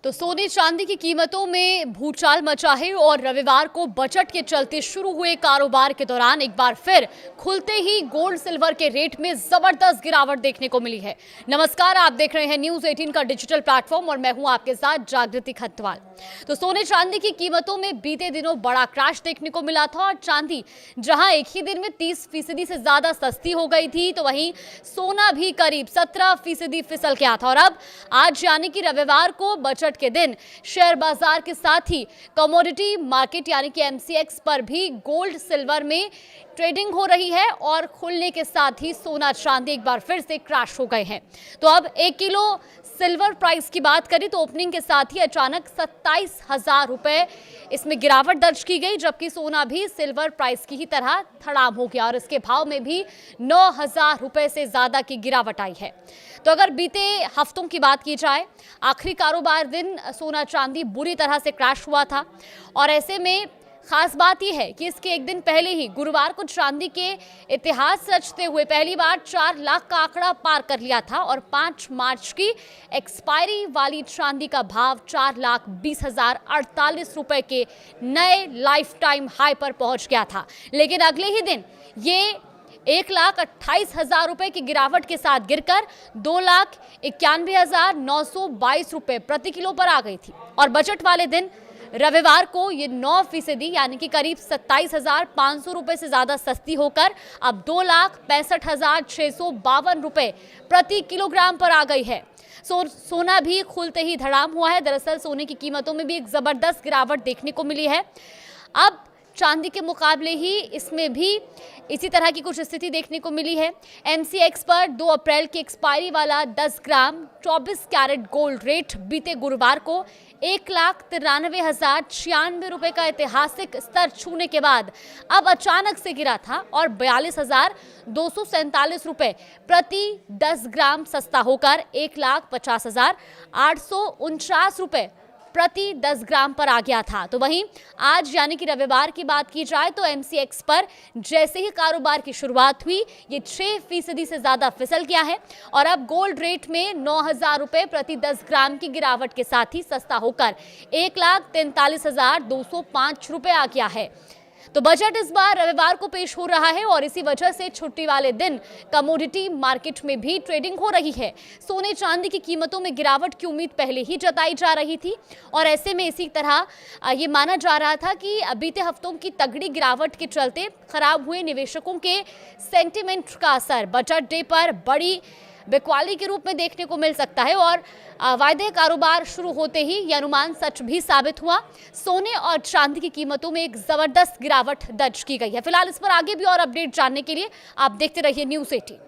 तो सोने चांदी की कीमतों में भूचाल मचा है और रविवार को बजट के चलते शुरू हुए कारोबार के दौरान एक बार फिर खुलते ही गोल्ड सिल्वर के रेट में जबरदस्त गिरावट देखने को मिली है। नमस्कार, आप देख रहे हैं न्यूज 18 का डिजिटल प्लेटफॉर्म और मैं हूं आपके साथ जागृति खतवाल। तो सोने चांदी की कीमतों में बीते दिनों बड़ा क्रैश देखने को मिला था और चांदी जहां एक ही दिन में 30% से ज्यादा सस्ती हो गई थी, तो वहीं सोना भी करीब 17% फिसल गया था। और अब आज यानी कि रविवार को बजट के दिन शेयर बाजार के साथ ही कमोडिटी मार्केट यानी कि एमसीएक्स पर भी गोल्ड सिल्वर में ट्रेडिंग हो रही है और खुलने के साथ ही सोना चांदी एक बार फिर से क्रैश हो गए हैं। तो अब 1 किलो सिल्वर प्राइस की बात करें तो ओपनिंग के साथ ही अचानक 27,000 रुपए इसमें गिरावट दर्ज की गई, जबकि सोना भी सिल्वर प्राइस की ही तरह धड़ाम हो गया और इसके भाव में भी 9,000 रुपए से ज्यादा की गिरावट आई है। तो अगर बीते हफ्तों की बात की जाए, आखिरी कारोबार दिन सोना चांदी बुरी तरह से क्रैश हुआ था और ऐसे में खास बात यह है कि इसके एक दिन पहले ही गुरुवार को चांदी के इतिहास रचते हुए पहली बार 4 लाख का आंकड़ा पार कर लिया था और 5 मार्च की एक्सपायरी वाली चांदी का भाव 4,20,048 रुपए के नए लाइफ टाइम हाई पर पहुंच गया था। लेकिन अगले ही दिन ये 1,28,000 रुपए की गिरावट के साथ गिरकर 2,91,922 रुपए प्रति किलो पर आ गई थी और बजट वाले दिन रविवार को ये 9% यानी कि करीब 27,500 रुपए से ज्यादा सस्ती होकर अब 2,65,652 रुपए प्रति किलोग्राम पर आ गई है। सोना भी खुलते ही धड़ाम हुआ है। दरअसल सोने की कीमतों में भी एक जबरदस्त गिरावट देखने को मिली है। अब चांदी के मुकाबले ही इसमें भी इसी तरह की कुछ स्थिति देखने को मिली है। एमसीएक्स पर 2 अप्रैल की एक्सपायरी वाला 10 ग्राम 24 कैरेट गोल्ड रेट बीते गुरुवार को 1,93,096 रुपए का ऐतिहासिक स्तर छूने के बाद अब अचानक से गिरा था और 42,247 रुपए प्रति 10 ग्राम सस्ता होकर 1,50,849 रुपए प्रति 10 ग्राम पर आ गया था। तो वहीं आज यानी कि रविवार की बात की जाए तो एमसीएक्स पर जैसे ही कारोबार की शुरुआत हुई ये 6% से ज्यादा फिसल गया है और अब गोल्ड रेट में 9,000 रुपए प्रति 10 ग्राम की गिरावट के साथ ही सस्ता होकर 1,43,205 रुपए आ गया है। तो बजट इस बार रविवार को पेश हो रहा है और इसी वजह से छुट्टी वाले दिन कमोडिटी मार्केट में भी ट्रेडिंग हो रही है। सोने चांदी की कीमतों में गिरावट की उम्मीद पहले ही जताई जा रही थी और ऐसे में इसी तरह ये माना जा रहा था कि बीते हफ्तों की तगड़ी गिरावट के चलते खराब हुए निवेशकों के सेंटिमेंट का असर बजट डे पर बड़ी बिकवाली के रूप में देखने को मिल सकता है और वायदे कारोबार शुरू होते ही यह अनुमान सच भी साबित हुआ। सोने और चांदी की कीमतों में एक जबरदस्त गिरावट दर्ज की गई है। फिलहाल इस पर आगे भी और अपडेट जानने के लिए आप देखते रहिए न्यूज़ 18।